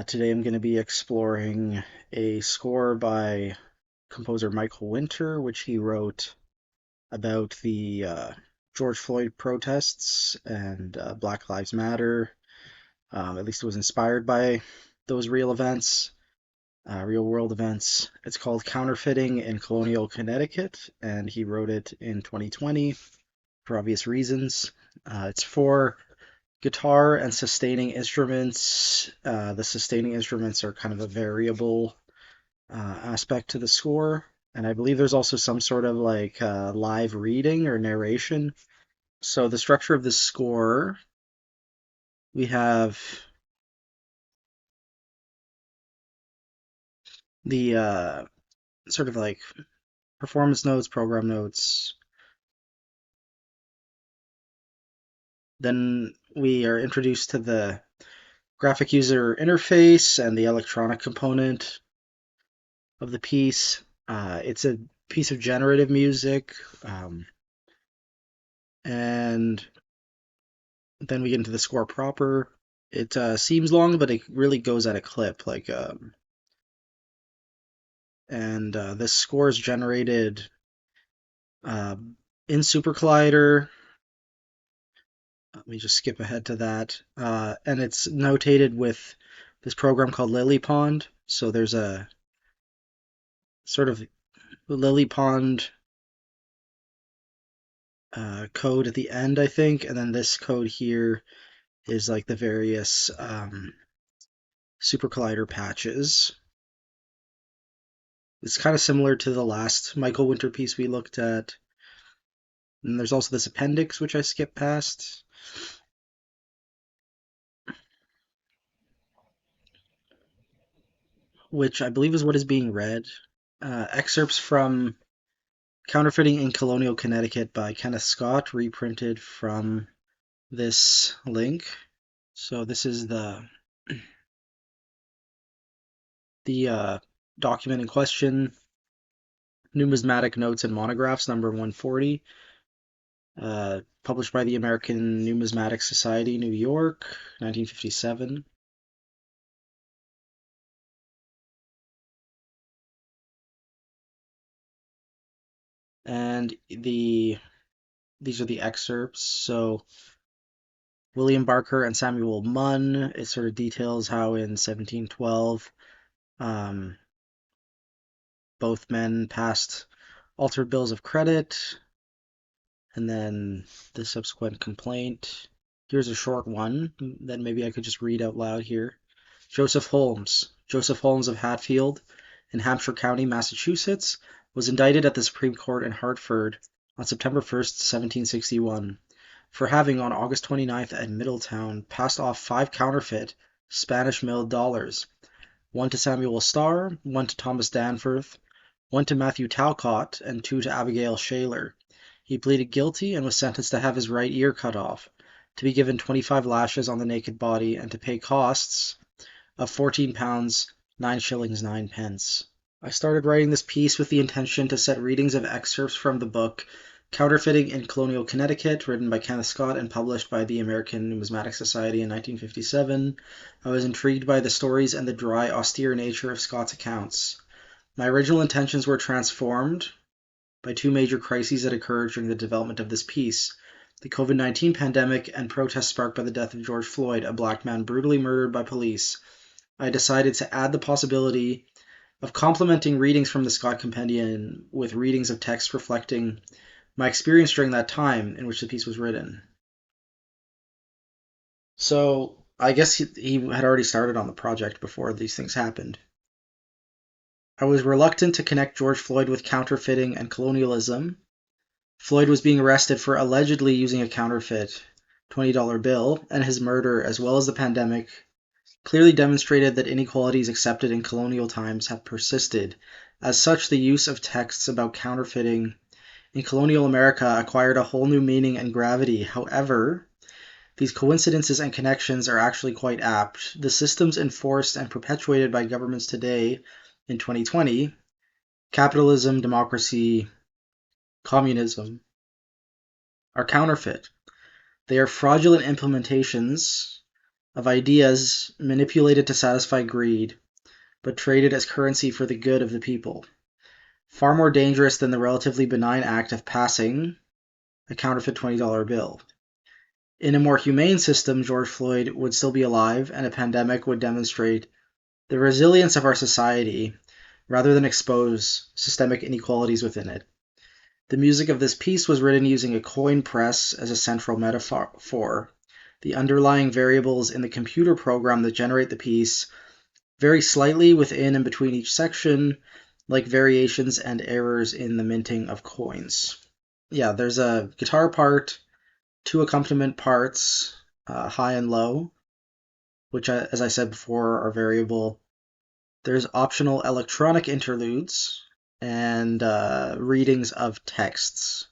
Today I'm going to be exploring a score by composer Michael Winter, which he wrote about the George Floyd protests and Black Lives Matter. At least it was inspired by those real events, real world events. It's called Counterfeiting in Colonial, Connecticut, and he wrote it in 2020 for obvious reasons. It's for guitar and sustaining instruments. The sustaining instruments are kind of a variable aspect to the score. And I believe there's also some sort of like live reading or narration. So the structure of the score, we have the sort of like performance notes, program notes. Then we are introduced to the graphic user interface and the electronic component of the piece. It's a piece of generative music, and then we get into the score proper. It seems long, but it really goes at a clip. And this score is generated uh, in Super Collider. Let me just skip ahead to that. And it's notated with this program called Lily Pond. So there's a sort of Lily Pond code at the end, I think, and then this code here is like the various Super Collider patches. It's kind of similar to the last Michael Winter piece we looked at. And there's also this appendix, which I skipped past, which I believe is what is being read. Excerpts from Counterfeiting in Colonial, Connecticut by Kenneth Scott, reprinted from this link. So this is the document in question, Numismatic Notes and Monographs, number 140, published by the American Numismatic Society, New York, 1957. And these are the excerpts. So William Barker and Samuel Munn, it sort of details how in 1712 both men passed altered bills of credit, and then the subsequent complaint. Here's a short one that maybe I could just read out loud here. Joseph Holmes of Hatfield in Hampshire County, Massachusetts, was indicted at the Supreme Court in Hartford on September 1st, 1761, for having on August 29th at Middletown passed off 5 counterfeit Spanish milled dollars, one to Samuel Starr, one to Thomas Danforth, one to Matthew Talcott, and 2 to Abigail Shaler. He pleaded guilty and was sentenced to have his right ear cut off, to be given 25 lashes on the naked body, and to pay costs of £14, 9 shillings 9 pence. I started writing this piece with the intention to set readings of excerpts from the book Counterfeiting in Colonial, Connecticut, written by Kenneth Scott and published by the American Numismatic Society in 1957. I was intrigued by the stories and the dry, austere nature of Scott's accounts. My original intentions were transformed by 2 major crises that occurred during the development of this piece: the COVID-19 pandemic and protests sparked by the death of George Floyd, a black man brutally murdered by police. I decided to add the possibility of complementing readings from the Scott Compendium with readings of text reflecting my experience during that time in which the piece was written. So I guess he had already started on the project before these things happened. I was reluctant to connect George Floyd with counterfeiting and colonialism. Floyd was being arrested for allegedly using a counterfeit $20 bill, and his murder, as well as the pandemic, clearly demonstrated that inequalities accepted in colonial times have persisted. As such, the use of texts about counterfeiting in colonial America acquired a whole new meaning and gravity. However, these coincidences and connections are actually quite apt. The systems enforced and perpetuated by governments today in 2020, capitalism, democracy, communism, are counterfeit. They are fraudulent implementations of ideas manipulated to satisfy greed, but traded as currency for the good of the people. Far more dangerous than the relatively benign act of passing a counterfeit $20 bill. In a more humane system, George Floyd would still be alive, and a pandemic would demonstrate the resilience of our society rather than expose systemic inequalities within it. The music of this piece was written using a coin press as a central metaphor. The underlying variables in the computer program that generate the piece vary slightly within and between each section, like variations and errors in the minting of coins. Yeah, there's a guitar part, two accompaniment parts, high and low, which, as I said before, are variable. There's optional electronic interludes and readings of texts.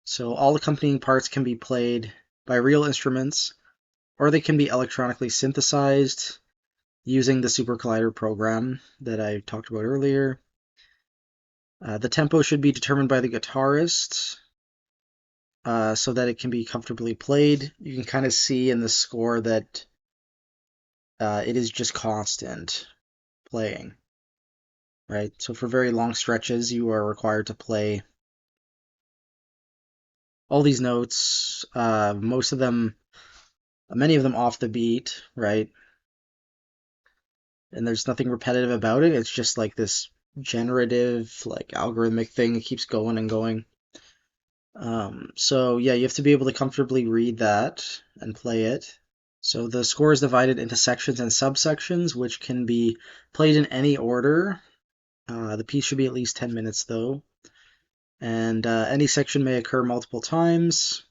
So all accompanying parts can be played by real instruments, or they can be electronically synthesized using the Super Collider program that I talked about earlier. The tempo should be determined by the guitarist so that it can be comfortably played. You can kind of see in the score that it is just constant playing, right? So for very long stretches, you are required to play all these notes, most of them, many of them off the beat, right? And there's nothing repetitive about it. It's just like this generative, like algorithmic thing that keeps going and going. So yeah, you have to be able to comfortably read that and play it. So the score is divided into sections and subsections, which can be played in any order. The piece should be at least 10 minutes though. And any section may occur multiple times.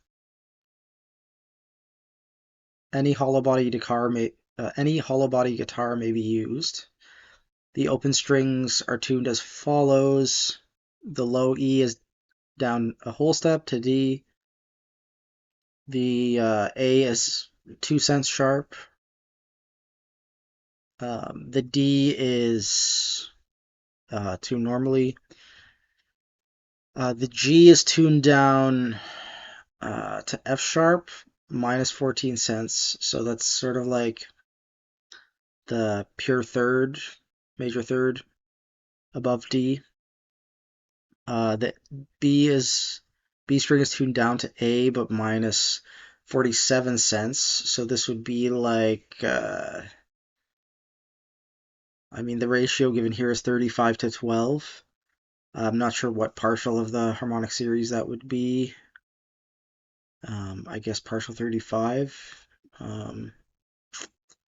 Any hollow body guitar may be used. The open strings are tuned as follows. The low E is down a whole step to D. The A is 2 cents sharp. The D is tuned normally. The G is tuned down to F sharp minus 14 cents. So that's sort of like the pure third, major third above D. The B string is tuned down to A, but minus 47 cents. So this would be like, I mean, the ratio given here is 35 to 12. I'm not sure what partial of the harmonic series that would be. I guess partial 35. Um,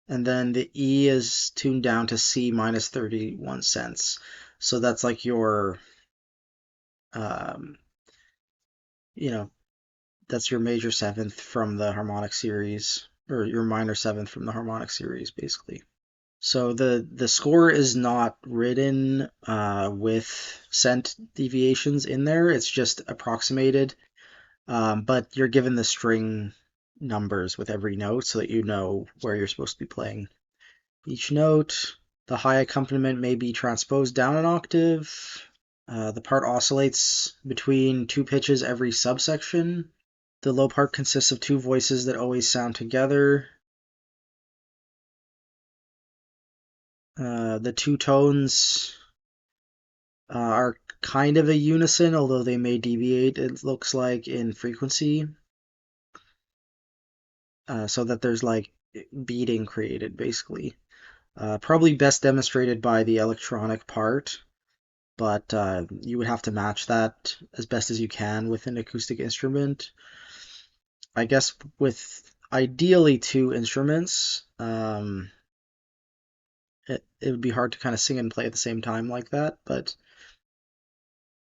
and then the E is tuned down to C minus 31 cents. So that's like your, um, you know, that's your major seventh from the harmonic series, or your minor seventh from the harmonic series, basically. So the score is not written with cent deviations in there. It's just approximated, but you're given the string numbers with every note so that you know where you're supposed to be playing each note. The high accompaniment may be transposed down an octave. The part oscillates between two pitches every subsection. The low part consists of two voices that always sound together. The two tones are kind of a unison, although they may deviate, it looks like, in frequency. So that there's like beating created, basically. Probably best demonstrated by the electronic part, but you would have to match that as best as you can with an acoustic instrument. I guess with ideally two instruments, it would be hard to kind of sing and play at the same time like that, but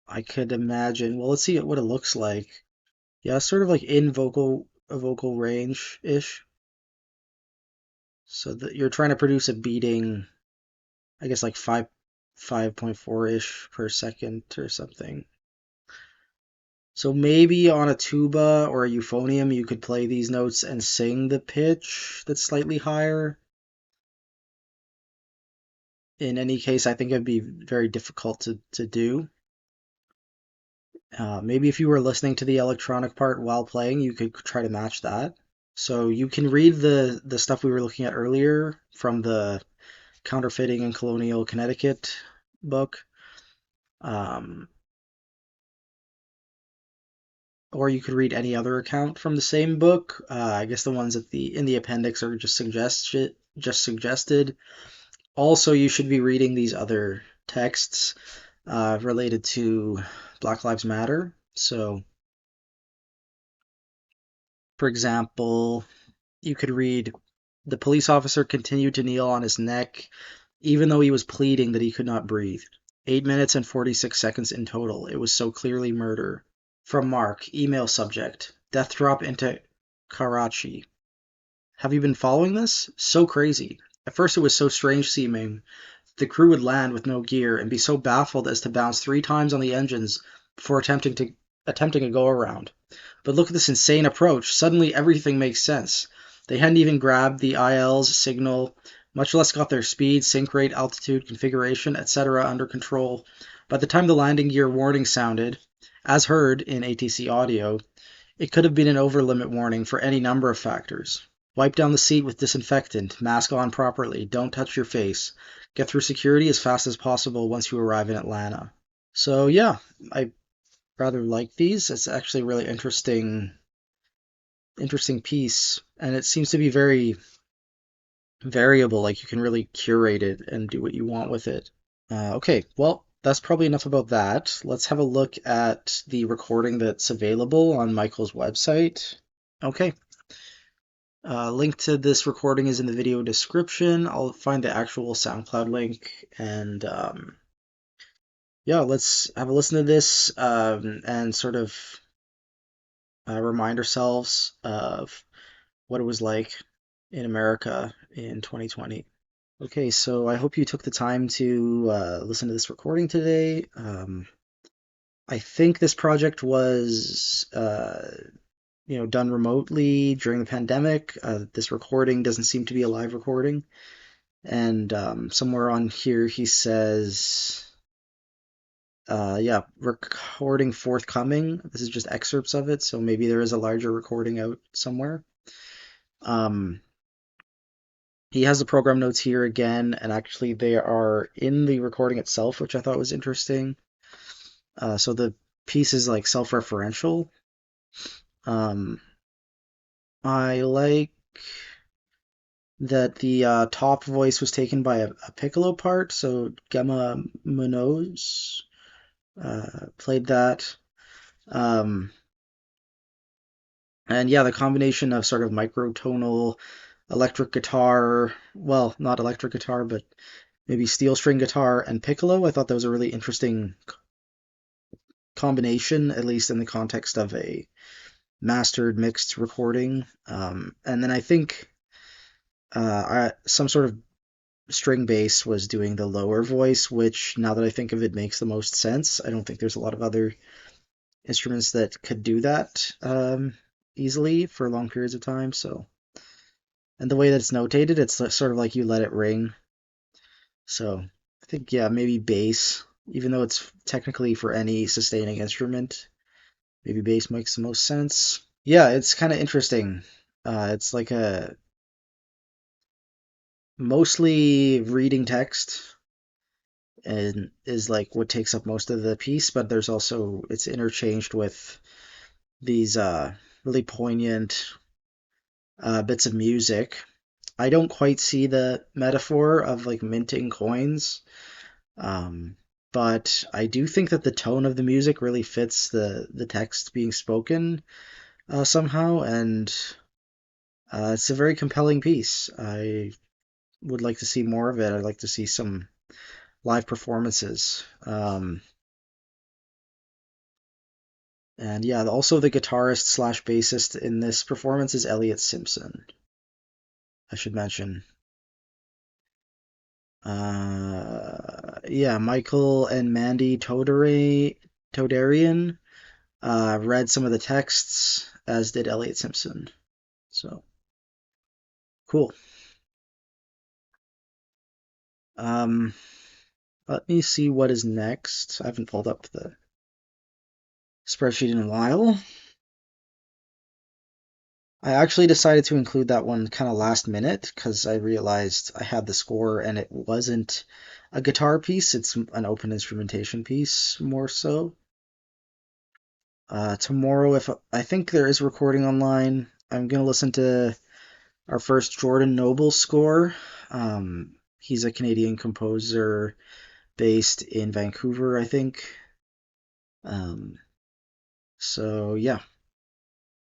I could imagine. Well, let's see what it looks like. Yeah, sort of like in vocal range ish. So that you're trying to produce a beating, I guess like 5.4 ish per second or something. So maybe on a tuba or a euphonium you could play these notes and sing the pitch that's slightly higher. In any case, I think it'd be very difficult to do. Maybe if you were listening to the electronic part while playing, you could try to match that. So you can read the stuff we were looking at earlier from the Counterfeiting in Colonial Connecticut book. Um, or you could read any other account from the same book. I guess the ones at the in the appendix are just suggested. Also, you should be reading these other texts related to Black Lives Matter. So, for example, you could read the police officer continued to kneel on his neck, even though he was pleading that he could not breathe. 8 minutes and 46 seconds in total. It was so clearly murder. From Mark, email subject: Death drop into Karachi. Have you been following this? So crazy. At first, it was so strange seeming. The crew would land with no gear and be so baffled as to bounce 3 times on the engines before attempting a go around. But look at this insane approach. Suddenly everything makes sense. They hadn't even grabbed the IL's signal, much less got their speed, sync rate, altitude, configuration, etc. under control. By the time the landing gear warning sounded, as heard in ATC audio, it could have been an over-limit warning for any number of factors. Wipe down the seat with disinfectant, mask on properly, don't touch your face. Get through security as fast as possible once you arrive in Atlanta. So yeah, I rather like these. It's actually a really interesting piece, and it seems to be very variable. Like you can really curate it and do what you want with it. Okay, well, that's probably enough about that. Let's have a look at the recording that's available on Michael's website. Okay, link to this recording is in the video description. I'll find the actual SoundCloud link, and yeah, let's have a listen to this and sort of remind ourselves of what it was like in America in 2020. Okay, so I hope you took the time to listen to this recording today. I think this project was, done remotely during the pandemic. This recording doesn't seem to be a live recording, and somewhere on here he says, yeah, recording forthcoming. This is just excerpts of it, so maybe there is a larger recording out somewhere. Um, He has the program notes here again, and actually they are in the recording itself, which I thought was interesting. So the piece is like self-referential. Um, I like that the top voice was taken by a piccolo part, so Gemma Munoz played that. Um, and yeah, the combination of sort of microtonal electric guitar, well, not electric guitar, but maybe steel string guitar and piccolo. I thought that was a really interesting combination, at least in the context of a mastered mixed recording. And then I think some sort of string bass was doing the lower voice, which now that I think of it makes the most sense. I don't think there's a lot of other instruments that could do that easily for long periods of time. So, and the way that it's notated, it's sort of like you let it ring. So I think, yeah, maybe bass, even though it's technically for any sustaining instrument, maybe bass makes the most sense. Yeah, it's kind of interesting. It's like a mostly reading text and is like what takes up most of the piece, but there's also it's interchanged with these really poignant bits of music. I don't quite see the metaphor of like minting coins, um, but I do think that the tone of the music really fits the text being spoken somehow, and it's a very compelling piece. I would like to see more of it. I'd like to see some live performances. And yeah, also the guitarist slash bassist in this performance is Elliot Simpson, I should mention. Yeah, Michael and Mandy Todarian read some of the texts, as did Elliot Simpson. So cool. Um, Let me see what is next. I haven't pulled up the spreadsheet in a while. I actually decided to include that one kind of last minute because I realized I had the score and it wasn't a guitar piece, it's an open instrumentation piece more so. Tomorrow, if I think there is recording online, I'm gonna listen to our first Jordan Noble score. He's a Canadian composer based in Vancouver, I think. Um, so yeah,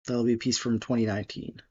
that'll be a piece from 2019.